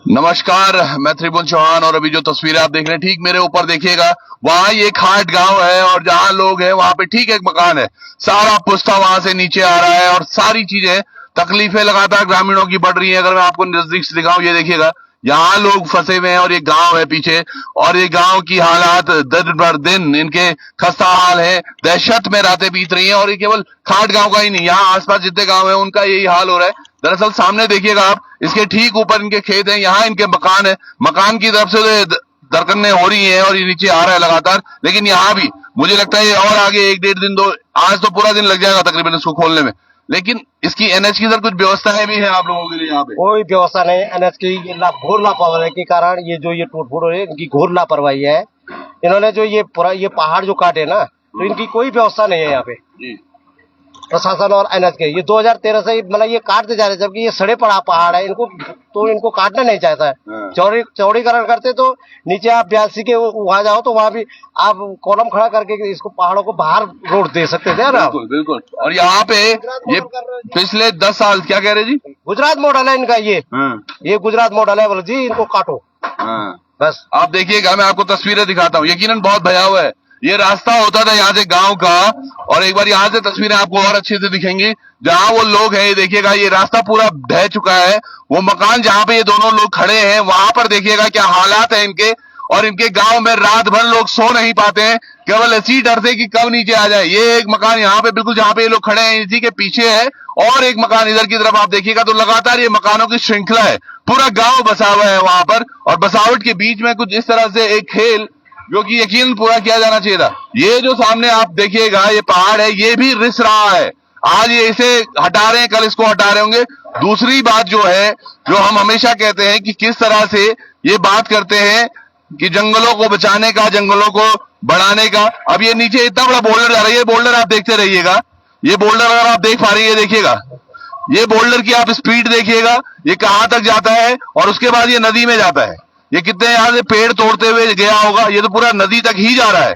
नमस्कार, मैं त्रिभुवन चौहान और अभी जो तस्वीरें आप देख रहे हैं ठीक मेरे ऊपर देखिएगा, वहां ये खाट गांव है और जहां लोग हैं वहां पे ठीक एक मकान है। सारा पुस्ता वहां से नीचे आ रहा है और सारी चीजें तकलीफें लगातार ग्रामीणों की बढ़ रही हैं। अगर मैं आपको नजदीक से दिखाऊं, ये देखिएगा यहाँ लोग फंसे हुए हैं और ये गांव है पीछे, और ये गांव की हालात दिन भर दिन इनके खस्ता हाल है, दहशत में रातें बीत रही हैं। और ये केवल खाट गांव का ही नहीं, यहाँ आसपास जितने गांव हैं उनका यही हाल हो रहा है। दरअसल सामने देखिएगा आप, इसके ठीक ऊपर इनके खेत हैं, यहाँ इनके मकान है। मकान की तरफ से दरकन्ने हो रही हैं और ये नीचे आ रहा है लगातार। लेकिन यहाँ भी मुझे लगता है ये और आगे एक डेढ़ दिन, दो, आज तो पूरा दिन लग जाएगा तकरीबन इसको खोलने में। लेकिन इसकी एनएच की सर कुछ व्यवस्थाएं भी है आप लोगों के लिए यहाँ पे? कोई व्यवस्था नहीं। एनएच की घोर लापरवाही के कारण ये जो ये टूट फूट हो रही है, इनकी घोर लापरवाही है। इन्होंने जो ये पूरा ये पहाड़ जो काटे ना, तो इनकी कोई व्यवस्था नहीं है यहाँ पे प्रशासन और एनएच के। ये 2013 से मतलब ये काटते जा रहे, जबकि ये सड़े पड़ा पहाड़ है, इनको काटना नहीं चाहता है। चौड़ीकरण करते तो नीचे आप 82 के वहां जाओ तो वहां भी आप कॉलम खड़ा करके इसको पहाड़ों को बाहर रोड दे सकते थे ना। बिल्कुल बिल्कुल। और यहाँ पे ये पिछले 10 साल, क्या कह रहे जी? गुजरात मॉडल है इनका ये गुजरात मॉडल है। बोलो जी इनको काटो बस। आप देखिएगा, मैं आपको तस्वीरें दिखाता हूँ, यकीनन बहुत भयावह है। ये रास्ता होता था यहाँ से गांव का, और एक बार यहाँ से तस्वीरें आपको और अच्छे से दिखेंगी जहां वो लोग हैं। ये देखिएगा, ये रास्ता पूरा ढह चुका है। वो मकान जहां पे ये दोनों लोग खड़े हैं वहां पर देखिएगा क्या हालात है इनके। और इनके गांव में रात भर लोग सो नहीं पाते हैं, केवल इसी डर से कि कब नीचे आ जाए। ये एक मकान यहाँ पे बिल्कुल जहां पे ये लोग खड़े हैं इसी के पीछे है, और एक मकान इधर की तरफ आप देखिएगा तो लगातार ये मकानों की श्रृंखला है। पूरा गांव बसा हुआ है वहां पर, और बसावट के बीच में कुछ इस तरह से एक खेल जो कि यकीन पूरा किया जाना चाहिए था। ये जो सामने आप देखिएगा ये पहाड़ है, ये भी रिस रहा है। आज ये इसे हटा रहे हैं, कल इसको हटा रहे होंगे। दूसरी बात जो है, जो हम हमेशा कहते हैं कि किस तरह से ये बात करते हैं कि जंगलों को बचाने का, जंगलों को बढ़ाने का। अब ये नीचे इतना बड़ा बोल्डर जा रहा है, ये बोल्डर आप देखते रहिएगा। ये बोल्डर अगर आप देख पा रही है, देखिएगा ये बोल्डर की आप स्पीड देखिएगा, ये कहां तक जाता है और उसके बाद ये नदी में जाता है। ये कितने यहां से पेड़ तोड़ते हुए गया होगा, ये तो पूरा नदी तक ही जा रहा है।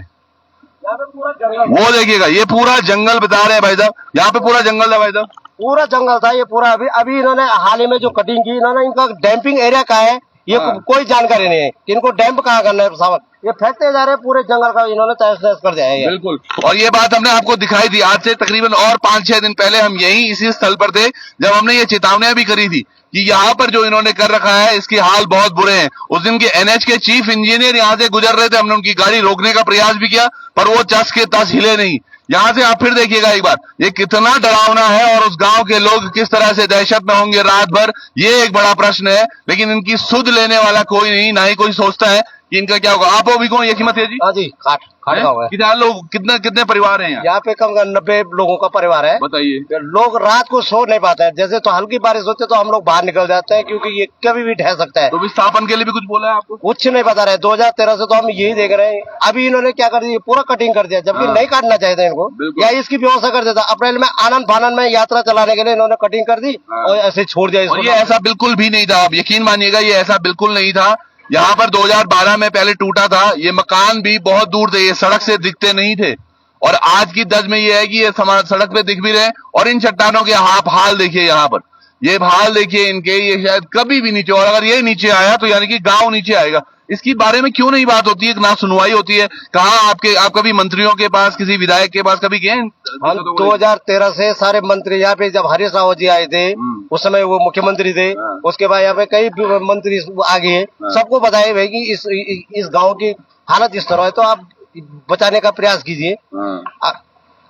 वो देखिएगा, ये पूरा जंगल बता रहे हैं भाई साहब, यहाँ पे पूरा जंगल था भाई साहब, पूरा जंगल था ये पूरा। अभी इन्होंने हाल ही में जो कटिंग की, इन्होंने इनका डैम्पिंग एरिया कहा है, ये कोई जानकारी नहीं है कि इनको डैम्प कहाँ करना है सामान। ये फेंकते जा रहे हैं पूरे जंगल का, इन्होंने तहस नहस कर दिया है। बिल्कुल। और ये बात हमने आपको दिखाई थी आज से तकरीबन और 5-6 दिन पहले, हम यही इसी स्थल पर थे जब हमने ये चेतावनियां भी करी थी कि यहाँ पर जो इन्होंने कर रखा है इसके हाल बहुत बुरे हैं। उस दिन के एनएच के चीफ इंजीनियर यहाँ से गुजर रहे थे, हमने उनकी गाड़ी रोकने का प्रयास भी किया पर वो चस के तस हिले नहीं। यहाँ से आप फिर देखिएगा एक बार, ये कितना डरावना है और उस गांव के लोग किस तरह से दहशत में होंगे रात भर, ये एक बड़ा प्रश्न है। लेकिन इनकी सुध लेने वाला कोई नहीं, ना ही कोई सोचता है कि इनका क्या होगा। आप अभी कौन, ये कीमत है जी? हाँ जी, खाट गाँव है। कितने लोग, कितने परिवार हैं यहाँ पे कम 90 लोगों का परिवार है। बताइए। लोग रात को सो नहीं पाते हैं, जैसे तो हल्की बारिश होती है तो हम लोग बाहर निकल जाते हैं क्योंकि ये कभी भी ढह सकता है। तो विस्थापन के लिए भी कुछ बोला है आपको? कुछ नहीं बता रहे। 2013 से तो हम यही देख रहे हैं। अभी इन्होंने क्या कर दिया, पूरा कटिंग कर दिया, जबकि नहीं काटना चाहिए था इनको, या इसकी व्यवस्था कर देता। अप्रैल में आनंद फानंद में यात्रा चलाने के लिए इन्होंने कटिंग कर दी और ऐसे छोड़ दिया इसको। ये ऐसा बिल्कुल भी नहीं था, आप यकीन मानिएगा, ये ऐसा बिल्कुल नहीं था। यहाँ पर 2012 में पहले टूटा था, ये मकान भी बहुत दूर थे, ये सड़क से दिखते नहीं थे। और आज की दस में ये है कि ये सड़क पे दिख भी रहे। और इन चट्टानों के आप हाल देखिए, यहाँ पर ये हाल देखिए इनके, ये शायद कभी भी नीचे, और अगर ये नीचे आया तो यानी कि गांव नीचे आएगा। इसकी बारे में क्यों नहीं बात होती है, ना सुनवाई होती है? कहाँ आप कभी मंत्रियों के पास, किसी विधायक के पास कभी गए? हम 2013 से सारे मंत्री यहाँ पे, जब हरीश रावत जी आए थे उस समय वो मुख्यमंत्री थे, उसके बाद यहाँ पे कई मंत्री आ गए, सबको बताए भाई कि इस गांव की हालत इस तरह है तो आप बचाने का प्रयास कीजिए।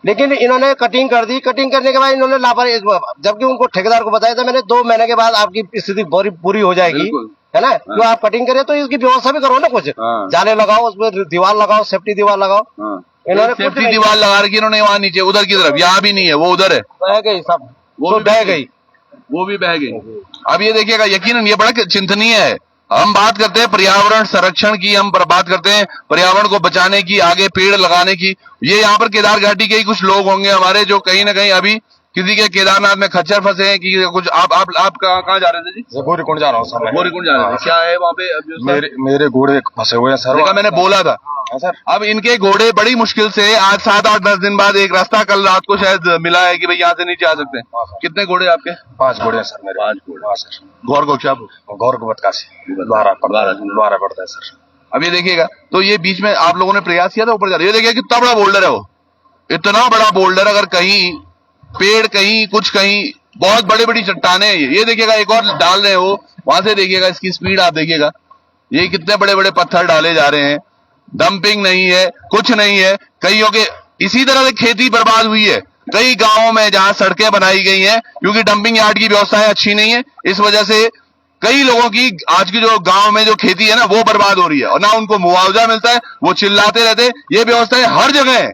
लेकिन इन्होंने कटिंग कर दी। कटिंग करने के बाद इन्होंने लापरवाही, जबकि उनको ठेकेदार को बताया था मैंने 2 महीने के बाद आपकी स्थिति पूरी हो जाएगी, है ना। जो आप कटिंग करें तो इसकी व्यवस्था भी करो ना, कुछ जाले लगाओ, उसमें दीवार लगाओ, सेफ्टी दीवार लगाओ। इन्होंने सेफ्टी दीवार लगा रखी इन्होंने वहां नीचे, उधर की तरफ, यहाँ भी नहीं है, वो उधर है, बह गई सब, वो बह गई, वो भी बह गई। अब ये देखिएगा, यकीनन ये बड़ा चिंतनीय है। हम बात करते हैं पर्यावरण संरक्षण की, हम बात करते हैं पर्यावरण को बचाने की, आगे पेड़ लगाने की। ये यहाँ पर केदार घाटी के ही कुछ लोग होंगे हमारे जो कहीं ना कहीं अभी किसी के केदारनाथ में खच्चर फंसे हैं कि कुछ। आप कहाँ जा रहे थे जी? गौरीकुंड जा रहा हूँ सर। गौरीकुंड जा रहे थे, क्या है वहाँ पे? मेरे घोड़े फंसे हुए हैं सर। देखा, मैंने बोला था सर। अब इनके घोड़े बड़ी मुश्किल से आज 7, 8, 10 दिन बाद एक रास्ता कल रात को शायद मिला है कि भाई यहाँ से नीचे आ सकते हैं। कितने घोड़े आपके? 5 घोड़े हैं सर मेरे। 5 घोड़े। हाँ सर। गौर गोक्षा गौर को बतकाशी द्वारा पड़ता है सर। अब ये देखिएगा, तो ये बीच में आप लोगों ने प्रयास किया था ऊपर जाने। ये देखिए कितना बड़ा बोल्डर है वो, इतना बड़ा बोल्डर। अगर कहीं पेड़, कहीं कुछ, कहीं बहुत बड़ी बड़ी चट्टाने हैं। ये देखिएगा एक और डाल रहे हैं वो, वहां से देखिएगा इसकी स्पीड आप देखिएगा। ये कितने बड़े बड़े पत्थर डाले जा रहे हैं। डंपिंग नहीं है, कुछ नहीं है। कईयों के इसी तरह से खेती बर्बाद हुई है कई गांवों में जहां सड़कें बनाई गई हैं, क्योंकि डंपिंग यार्ड की व्यवस्थाएं अच्छी नहीं है। इस वजह से कई लोगों की आज की जो गांव में जो खेती है ना, वो बर्बाद हो रही है और ना उनको मुआवजा मिलता है। वो चिल्लाते रहते। ये व्यवस्थाएं हर जगह है,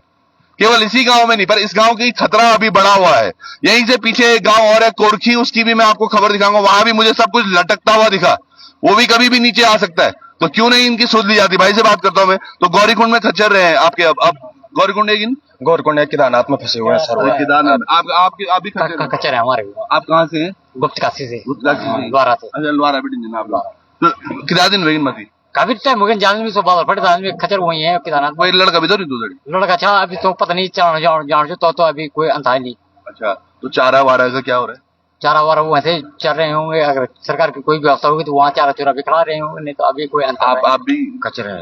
केवल इसी गांव में नहीं। पर इस गांव की खतरा अभी बढ़ा हुआ है। यहीं से पीछे एक गांव और है कोरखी, उसकी भी मैं आपको खबर दिखाऊंगा। वहां भी मुझे सब कुछ लटकता हुआ दिखा, वो भी कभी भी नीचे आ सकता है। तो क्यों नहीं इनकी सुध ली जाती? भाई से बात करता हूं मैं। तो गौरीकुंड में खच्चर रहे हैं आपके। अब गौरीकुंड है गौरीकुंड केदारनाथ में फंसे हुए हैं सर। केदारनाथ आप भी खच्चर है हमारे। आप कहाँ से हैं? गुप्त काशी से, द्वारा से। अच्छा, द्वारा बेटी आप लोग। तो कितना दिन वेगिन मती? काफी टाइम हो गया। जाने में 100 पड़े था खच्चर वही है केदारनाथ। वो लड़का भी तो नहीं लड़का अच्छा अभी तो पता नहीं जान तो अभी कोई अंत है नहीं। अच्छा, तो चारा वारा का क्या हो रहा है? चारा वारा वो ऐसे चल रहे होंगे। अगर सरकार की कोई व्यवस्था होगी तो वहाँ चारा चोरा बिखरा रहे होंगे, नहीं तो अभी कोई अंत। आप भी खच्चर है?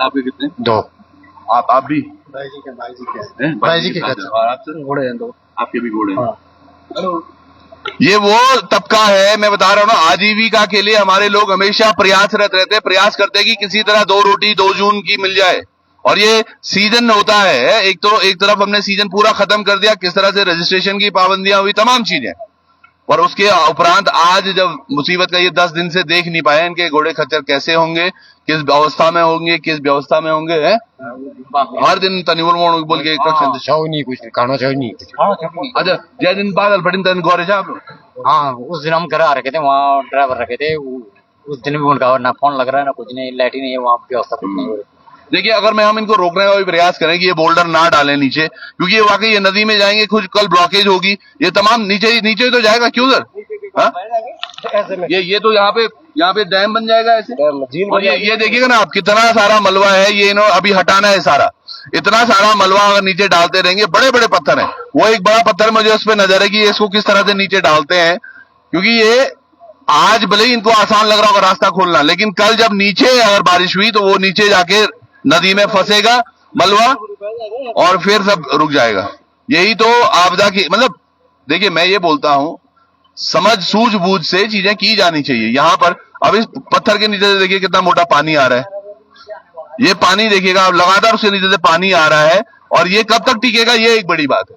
आपके कितने? 2। आप भी? भाई जी के घोड़े हैं 2। आपके भी घोड़े हैं? ये वो तबका है, मैं बता रहा हूँ ना, आजीविका के लिए हमारे लोग हमेशा प्रयासरत रहते हैं। प्रयास करते हैं कि किसी तरह 2 रोटी 2 जून की मिल जाए। और ये सीजन होता है। एक तरफ हमने सीजन पूरा खत्म कर दिया, किस तरह से रजिस्ट्रेशन की पाबंदियां हुई, तमाम चीजें। और उसके उपरांत आज जब मुसीबत का ये 10 दिन से देख नहीं पाए इनके घोड़े खच्चर कैसे होंगे, किस व्यवस्था में होंगे, किस व्यवस्था में होंगे। है हर दिन तनिवर मोड़ बोल के नहीं कुछ खाना चाहिए नहीं कुछ। अच्छा, जय दिन बादल फटिन तन गौरे साहब। हाँ, उस दिन हम घर आ रखे थे, वहाँ ड्राइवर रखे थे। उस दिन भी उनका ना फोन लग रहा है ना कुछ नहीं, लाइट ही नहीं है वहाँ, व्यवस्था कुछ नहीं हो रही। देखिए, अगर हम इनको रोकने का भी प्रयास करें कि ये बोल्डर ना डालें नीचे, क्योंकि ये वाकई ये नदी में जाएंगे, कुछ कल ब्लॉकेज होगी, ये तमाम नीचे ही तो जाएगा। क्यों सर? ये तो यहाँ पे डैम बन जाएगा ऐसे। और ये देखिएगा ना आप, कितना सारा मलबा है। ये इन्होंने अभी हटाना है सारा। इतना सारा मलबा अगर नीचे डालते रहेंगे, बड़े बड़े पत्थर है। वो एक बड़ा पत्थर मुझे उस पर नजर है कि इसको किस तरह से नीचे डालते हैं, क्योंकि ये आज भले ही इनको आसान लग रहा होगा रास्ता खोलना, लेकिन कल जब नीचे अगर बारिश हुई तो वो नीचे जाके नदी में फंसेगा मलबा और फिर सब रुक जाएगा। यही तो आपदा की मतलब। देखिए, मैं ये बोलता हूं, समझ सूझबूझ से चीजें की जानी चाहिए। यहां पर अब इस पत्थर के नीचे से देखिए कितना मोटा पानी आ रहा है। ये पानी देखिएगा, अब लगातार उसके नीचे से पानी आ रहा है और ये कब तक टिकेगा, ये एक बड़ी बात है।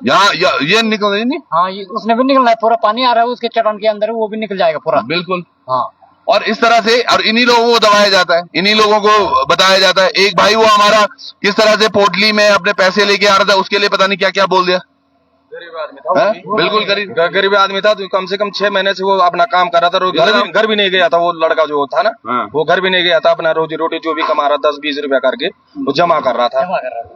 यहाँ ये निकल नहीं। हाँ, उसने भी निकलना है। पूरा पानी आ रहा है उसके चट्टान के अंदर, वो भी निकल जाएगा पूरा। बिल्कुल। हाँ, और इस तरह से और इन्हीं लोगों को दबाया जाता है, इन्हीं लोगों को बताया जाता है। एक भाई वो हमारा किस तरह से पोटली में अपने पैसे लेके आ रहा था, उसके लिए पता नहीं क्या क्या बोल दिया। गरीब आदमी था, बिल्कुल गरीब आदमी था। तो कम से कम 6 महीने से वो अपना काम कर रहा था। घर भी नहीं गया था वो लड़का जो था ना। वो घर भी नहीं गया था। अपना रोजी रोटी जो भी कमा रहा 10-20 रुपया करके वो जमा कर रहा था।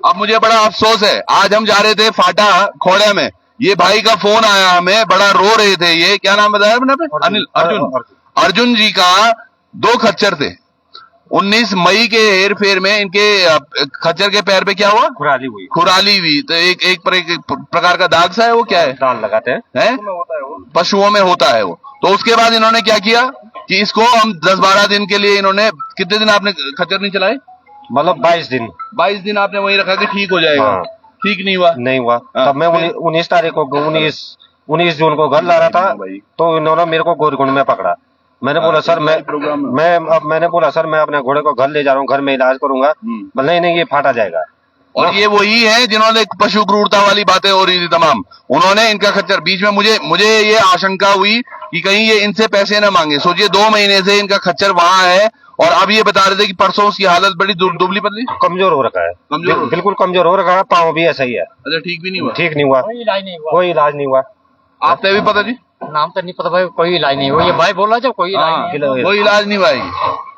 अब मुझे बड़ा अफसोस है, आज हम जा रहे थे फाटा खोड़े में, ये भाई का फोन आया हमें, बड़ा रो रहे थे। ये क्या नाम बताया आपने? अर्जुन जी का 2 खच्चर थे। 19 मई के हेर फेर में इनके खच्चर के पैर पे क्या हुआ? खुराली हुई। तो एक प्रकार का दाग सा है। वो क्या है? दाग लगाते हैं, पशुओं में होता है वो। तो उसके बाद इन्होंने क्या किया कि इसको हम 10-12 दिन के लिए इन्होंने, कितने दिन आपने खच्चर नहीं चलाए? मतलब 22 दिन आपने वहीं रखा कि ठीक हो जाएगा। हाँ। ठीक नहीं हुआ। तब मैं 19 तारीख को 19 जून को घर ला रहा था, तो इन्होंने मेरे को गौरीकुंड में पकड़ा। मैंने बोला सर मैंने बोला सर मैं अपने घोड़े को घर ले जा रहा हूँ, घर में इलाज करूंगा। नहीं, ये फाटा जाएगा। और ये वही है जिन्होंने पशु क्रूरता वाली बातें हो रही थी तमाम, उन्होंने इनका खच्चर बीच में, मुझे ये आशंका हुई कि कहीं ये इनसे पैसे न मांगे। सोचिए 2 महीने से इनका खच्चर वहां है और अब ये बता रहे थे कि परसों उसकी हालत बड़ी दुबली पतली, कमजोर हो रखा है। बिल्कुल कमजोर हो रखा है, पाँव भी ऐसा ही है। अच्छा, ठीक भी नहीं हुआ? ठीक नहीं हुआ, कोई इलाज नहीं हुआ। आपने भी पता जी? नाम तो नहीं पता भाई, कोई इलाज नहीं हुआ। ये भाई बोल रहा जब कोई इलाज नहीं भाई,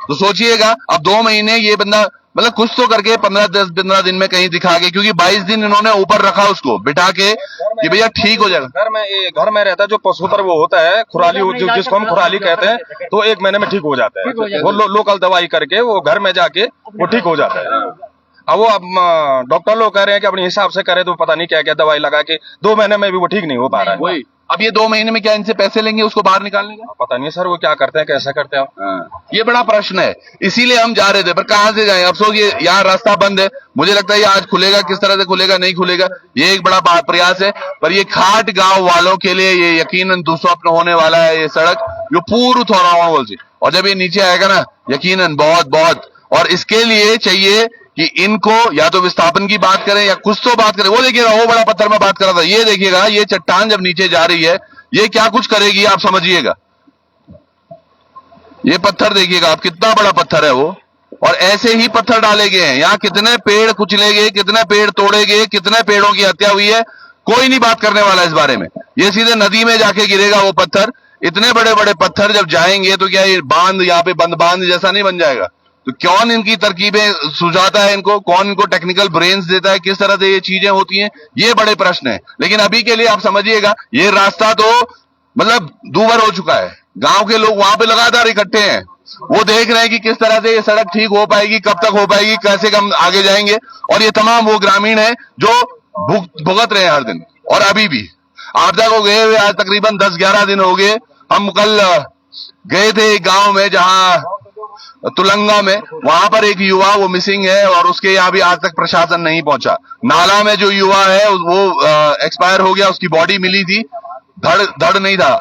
तो सोचिएगा अब 2 महीने ये बंदा मतलब कुछ तो करके 15 दिन में कहीं दिखा के, क्योंकि 22 दिन इन्होंने ऊपर रखा उसको बिठा के कि भैया ठीक हो जाएगा। घर में रहता है जो पशु पर वो होता है खुराली, जिसको हम खुराली कहते हैं, तो 1 महीने में ठीक हो जाता है। वो लोकल दवाई करके वो घर में जाके वो ठीक हो जाता है। अब वो अब डॉक्टर लोग कह रहे हैं कि अपने हिसाब से करे, तो पता नहीं क्या क्या दवाई लगा के 2 महीने में भी वो ठीक नहीं हो पा रहा है। वही अब ये 2 महीने में क्या इनसे पैसे लेंगे उसको बाहर निकालने का? पता नहीं सर वो क्या करते हैं, कैसे करते हैं। ये बड़ा प्रश्न है, इसीलिए हम जा रहे थे, पर कहां से जाएं? अफसोस ये यहाँ रास्ता बंद है। मुझे लगता है ये आज खुलेगा, किस तरह से खुलेगा नहीं खुलेगा ये एक बड़ा प्रयास है। पर ये खाट गांव वालों के लिए ये यकीनन दुस्वप्न होने वाला है, ये सड़क जो पूर्व थोड़ा से, और जब ये नीचे आएगा ना यकीनन बहुत बहुत, और इसके लिए चाहिए कि इनको या तो विस्थापन की बात करें या कुछ तो बात करें। वो देखिएगा, वो बड़ा पत्थर में बात कर रहा था, ये देखिएगा ये चट्टान जब नीचे जा रही है ये क्या कुछ करेगी आप समझिएगा। ये पत्थर देखिएगा आप, कितना बड़ा पत्थर है वो, और ऐसे ही पत्थर डाले गए हैं। यहाँ कितने पेड़ कुचले गए, कितने पेड़ तोड़े गए, कितने पेड़ों की हत्या हुई है, कोई नहीं बात करने वाला इस बारे में। ये सीधे नदी में जाके गिरेगा वो पत्थर। इतने बड़े बड़े पत्थर जब जाएंगे तो क्या ये बांध यहाँ पे बंद बांध जैसा नहीं बन जाएगा? तो कौन इनकी तरकीबें सुझाता है, इनको कौन इनको टेक्निकल ब्रेन्स देता है, किस तरह से ये चीजें होती हैं, ये बड़े प्रश्न है। लेकिन अभी के लिए आप समझिएगा ये रास्ता तो मतलब दूभर हो चुका है। गांव के लोग वहां पे लगातार इकट्ठे हैं, वो देख रहे हैं कि किस तरह से ये सड़क ठीक हो पाएगी, कब तक हो पाएगी, कैसे हम आगे जाएंगे। और ये तमाम वो ग्रामीण है जो भुगत रहे हैं हर दिन। और अभी भी आपदा को गए हुए आज तकरीबन 10-11 दिन हो गए। हम कल गए थे एक गांव में जहां तुलंगा में, वहां पर एक युवा वो मिसिंग है और उसके यहाँ भी आज तक प्रशासन नहीं पहुंचा। नाला में जो युवा है वो एक्सपायर हो गया, उसकी बॉडी मिली थी, धड़ नहीं था।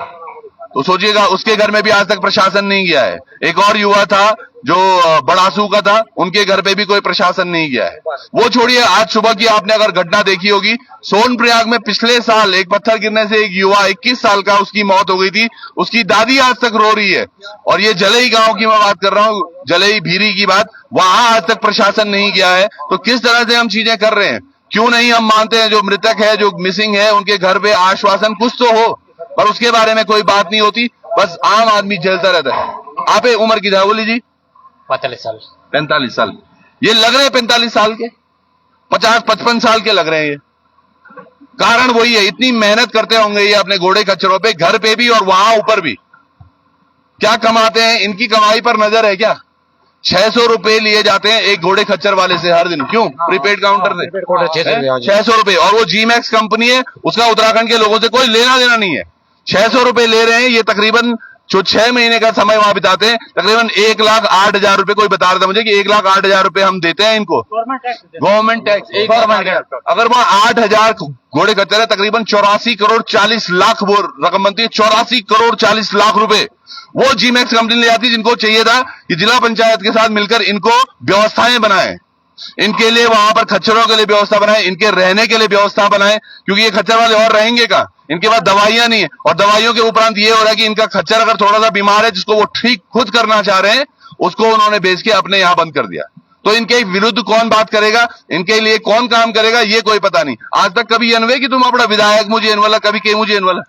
तो सोचिएगा उसके घर में भी आज तक प्रशासन नहीं गया है। एक और युवा था जो बड़ासू का था, उनके घर पे भी कोई प्रशासन नहीं गया है। वो छोड़िए, आज सुबह की आपने अगर घटना देखी होगी, सोनप्रयाग में पिछले साल एक पत्थर गिरने से एक युवा 21 साल का उसकी मौत हो गई थी। उसकी दादी आज तक रो रही है। और ये जलई गांव की मैं बात कर रहा हूं, जलई भीरी की बात, वहां आज तक प्रशासन नहीं गया है। तो किस तरह से हम चीजें कर रहे हैं? क्यों नहीं हम मानते हैं जो मृतक है, जो मिसिंग है, उनके घर पे आश्वासन कुछ तो हो, पर उसके बारे में कोई बात नहीं होती। बस आम आदमी झेलता रहता है। आप उम्र की बोली जी? 45 साल। 45 साल। ये लग रहे हैं 45 साल के, 50-55 साल के लग रहे हैं। ये कारण वही है, इतनी मेहनत करते होंगे ये अपने घोड़े खच्चरों पे, घर पे भी और वहां ऊपर भी। क्या कमाते हैं? इनकी कमाई पर नजर है क्या? 600 रुपए लिए जाते हैं एक घोड़े खच्चर वाले से हर दिन। क्यों? प्रीपेड काउंटर से 600 रुपए। और वो जीमैक्स कंपनी है, उसका उत्तराखंड के लोगों से कोई लेना देना नहीं है। 600 रुपए ले रहे हैं। ये तकरीबन जो 6 महीने का समय वहां बिताते हैं, तकरीबन 1,08,000 रुपए, कोई बता रहा था मुझे कि 1,08,000 रुपए हम देते हैं इनको, गवर्नमेंट टैक्स। अगर वहां 8,000 घोड़े खच्चर है, तकरीबन 84 करोड़ 40 लाख वो रकम बनती है। 84 करोड़ 40 लाख रुपए वो जीमैक्स कंपनी ले जाती, जिनको चाहिए था कि जिला पंचायत के साथ मिलकर इनको व्यवस्थाएं बनाएं, इनके लिए वहां पर खच्चरों के लिए व्यवस्था बनाएं, इनके रहने के लिए व्यवस्था बनाएं, क्योंकि ये खच्चर वाले और रहेंगे कहां? इनके पास दवाइयां नहीं है। और दवाइयों के उपरांत ये हो रहा है कि इनका खच्चर अगर थोड़ा सा बीमार है, जिसको वो ठीक खुद करना चाह रहे हैं, उसको उन्होंने बेच के अपने यहां बंद कर दिया। तो इनके विरुद्ध कौन बात करेगा, इनके लिए कौन काम करेगा, ये कोई पता नहीं। आज तक कभी अनवे कि तुम अपना विधायक मुझे इनवाला, कभी के मुझे इनवाला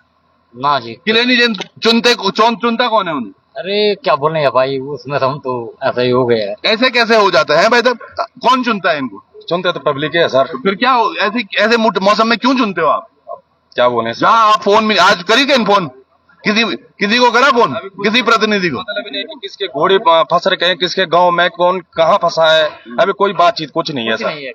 ना जी, किले चुनता कौन है उन्हें? अरे क्या बोलेंगे भाई, उसमें हम तो ऐसा ही हो गया है। ऐसे कैसे हो जाता है भाई? तब कौन चुनता है इनको? चुनते तो पब्लिक है सर। तो फिर क्या हो, ऐसे मौसम में क्यों चुनते हो आप? क्या बोले सर? जहाँ आप फोन में आज करी थे फोन, किसी को करा फोन, किसी प्रतिनिधि को? मतलब नहीं कि किसके घोड़े फंस रखे हैं, किसके गांव में कौन कहाँ फंसा है, अभी कोई बातचीत कुछ नहीं है सर।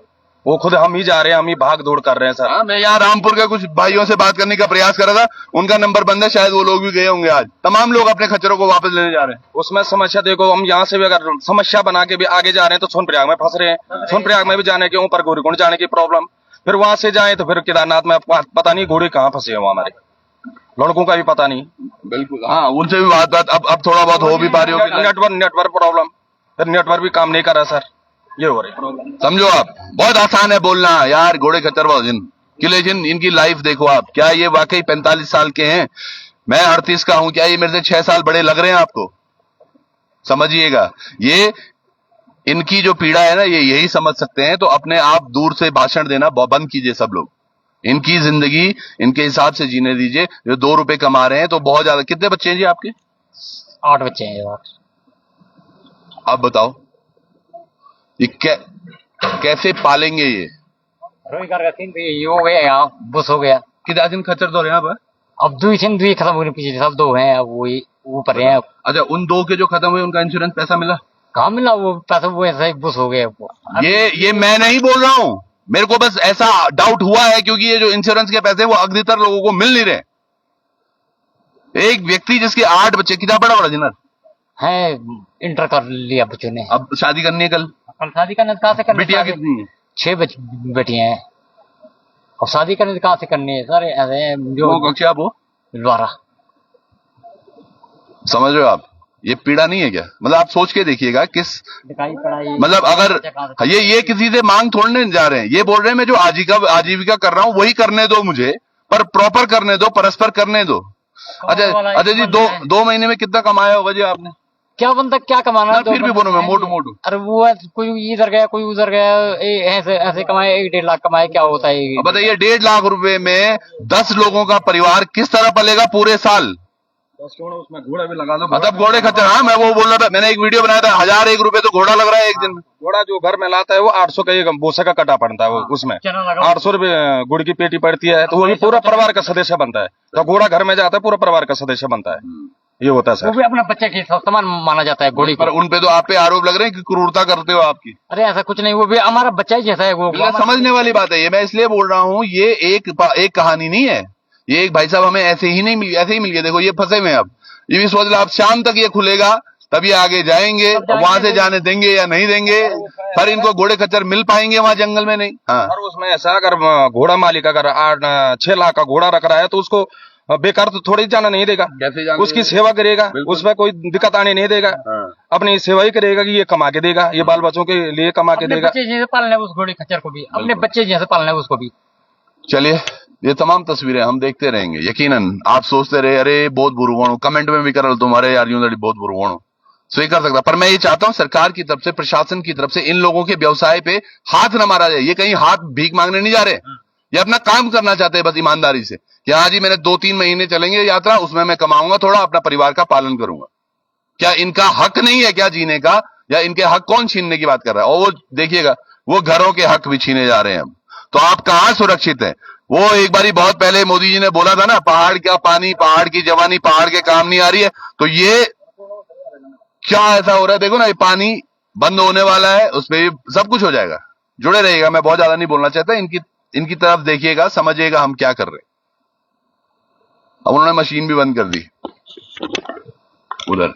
वो खुद हम ही जा रहे हैं, हम ही भाग दौड़ कर रहे हैं सर। मैं यहाँ रामपुर के कुछ भाइयों से बात करने का प्रयास कर रहा था, उनका नंबर बंद है, शायद वो लोग भी गए होंगे। आज तमाम लोग अपने खच्चरों को वापस लेने जा रहे हैं। उसमें समस्या देखो, हम यहाँ से भी अगर समस्या बना के भी आगे जा रहे हैं तो सोनप्रयाग में फंस रहे हैं। सोनप्रयाग में भी जाने के ऊपर गौरीकुंड जाने की प्रॉब्लम, फिर वहां से जाए तो फिर केदारनाथ में पता नहीं घोड़े कहाँ फंसे हैं, हमारे लड़कों का भी पता नहीं। बिल्कुल, हाँ, उनसे भी बात अब थोड़ा बहुत हो भी पा रही होगी। नेटवर्क प्रॉब्लम, फिर नेटवर्क भी काम नहीं कर रहा सर, ये हो रहा है। समझो आप, बहुत आसान है बोलना यार, घोड़े खच्चर किले जिन, इनकी लाइफ देखो आप। क्या ये वाकई 45 साल के हैं? मैं 38 का हूं। क्या ये मेरे से 6 साल बड़े लग रहे हैं आपको? समझिएगा, ये इनकी जो पीड़ा है ना, ये यही समझ सकते हैं। तो अपने आप दूर से भाषण देना बंद कीजिए सब लोग। इनकी जिंदगी इनके हिसाब से जीने दीजिए। जो 2 रुपए कमा रहे हैं तो बहुत ज्यादा। कितने बच्चे हैं जी आपके? 8 बच्चे हैं। 8। आप बताओ, ये कैसे पालेंगे ये? रोजगार का दिन भी ये हो गया, यहाँ बुश हो गया। कितना दिन खच्चर दो यहाँ पर? अब दो ही खत्म हो गए, पीछे सब दो हैं, अब वही ऊपर हैं। अच्छा, उन दो के जो खत्म हुए उनका इंश्योरेंस पैसा मिला? कहाँ मिला वो पैसा, वो ऐसा ही बुश हो गया वो। ये मैं नहीं बोल रहा हूँ, मेरे को बस ऐसा डाउट हुआ है क्योंकि ये जो इंश्योरेंस के पैसे वो अधिकतर लोगों को मिल नहीं रहे। एक व्यक्ति जिसके 8 बच्चे, कितना बड़ा बड़ा जिनर है, इंटर कर लिया बच्चों ने, अब शादी करनी है कल शादी करने कहाँ से करनी? बिटिया कितनी है? 6 बेटियां हैं, और शादी करने कहाँ से करनी है? सारे ऐसे हैं जो कक्षा वो द्वारा, समझ रहे हो आप? ये पीड़ा नहीं है क्या? मतलब आप सोच के देखिएगा किस, मतलब अगर ये किसी से मांग थोड़ने जा रहे हैं, ये बोल रहे हैं मैं जो आजीविका कर रहा हूँ वही करने दो मुझे, पर प्रॉपर करने दो, परस्पर करने दो। अच्छा जी, 2 महीने में कितना कमाया होगा जी आपने? क्या बनता, क्या कमाना? फिर भी बोलो, मैं मोटू अरे वो कोई इधर गया, कोई उधर गया, ऐसे कमाए, 1-1.5 लाख कमाए, क्या होता है? बताइए, 1.5 लाख रुपए में 10 लोगों का परिवार किस तरह पलेगा पूरे साल? उसमें घोड़ा भी लगा लो, मतलब घोड़े खच्चर। हाँ, मैं वो बोल रहा था, मैंने एक वीडियो बनाया था, 1001 रुपए तो घोड़ा लग रहा है एक दिन में। घोड़ा जो घर में लाता है वो 800 का एक बोसा का कटा पड़ता है, वो उसमें 800 रुपए गुड़ की पेटी पड़ती है, तो वो भी पूरा परिवार का सदस्य बनता है। तो घोड़ा घर में जाता है, पूरा परिवार का सदस्य बनता है, ये होता है सर। वो भी अपना बच्चे के समान माना जाता है घोड़ी पर उन पे तो आप पे आरोप लग रहे हैं कि क्रूरता करते हो आपकी। अरे ऐसा कुछ नहीं, वो भी हमारा बच्चा ही जैसा है वो। समझने वाली बात है ये, मैं इसलिए बोल रहा हूँ, ये एक कहानी नहीं है। ये एक भाई साहब हमें ऐसे ही मिल गए, देखो ये फंसे हुए हैं। अब ये भी सोच लो, आप शाम तक ये खुलेगा तब ये आगे जाएंगे, वहां से जाने देंगे या नहीं देंगे, पर इनको घोड़े खच्चर मिल पाएंगे वहां जंगल में? नहीं। हाँ, और उसमें ऐसा, अगर घोड़ा मालिक अगर 6 लाख का घोड़ा रख रहा है तो उसको बेकार तो थोड़ी जाना नहीं देगा, उसकी सेवा करेगा, उसमें कोई दिक्कत आने नहीं देगा। अपनी सेवा ही करेगा कि ये कमा के देगा, ये बाल बच्चों के लिए कमा के देगा। बच्चे जैसे पालना है उस घोड़े खच्चर को भी, अपने बच्चे जैसे पालना है उसको भी। चलिए, ये तमाम तस्वीरें हम देखते रहेंगे। यकीनन आप सोचते रहे, अरे बहुत बुरू वणु, कमेंट में भी कर तुम्हारे यार यूं बहुत बुरू वणु, स्वीकार सकता। पर मैं ये चाहता हूं सरकार की तरफ से, प्रशासन की तरफ से इन लोगों के व्यवसाय पे हाथ न मारा जाए। ये कहीं हाथ भीख मांगने नहीं जा रहे, ये अपना काम करना चाहते हैं बस ईमानदारी से कि हाँ जी, मैंने 2-3 महीने चलेंगे यात्रा, उसमें मैं कमाऊंगा थोड़ा, अपना परिवार का पालन करूंगा। क्या इनका हक नहीं है क्या जीने का? या इनके हक कौन छीनने की बात कर रहा है? और वो देखिएगा, वो घरों के हक भी छीने जा रहे हैं। अब तो आप कहां सुरक्षित हैं? वो एक बारी बहुत पहले मोदी जी ने बोला था ना, पहाड़ का पानी, पहाड़ की जवानी, पहाड़ के काम नहीं आ रही है। तो ये क्या ऐसा हो रहा है? देखो ना, ये पानी बंद होने वाला है, उसमें सब कुछ हो जाएगा। जुड़े रहिएगा, मैं बहुत ज्यादा नहीं बोलना चाहता। इनकी तरफ देखिएगा, समझिएगा हम क्या कर रहे हैं। अब उन्होंने मशीन भी बंद कर दी उधर।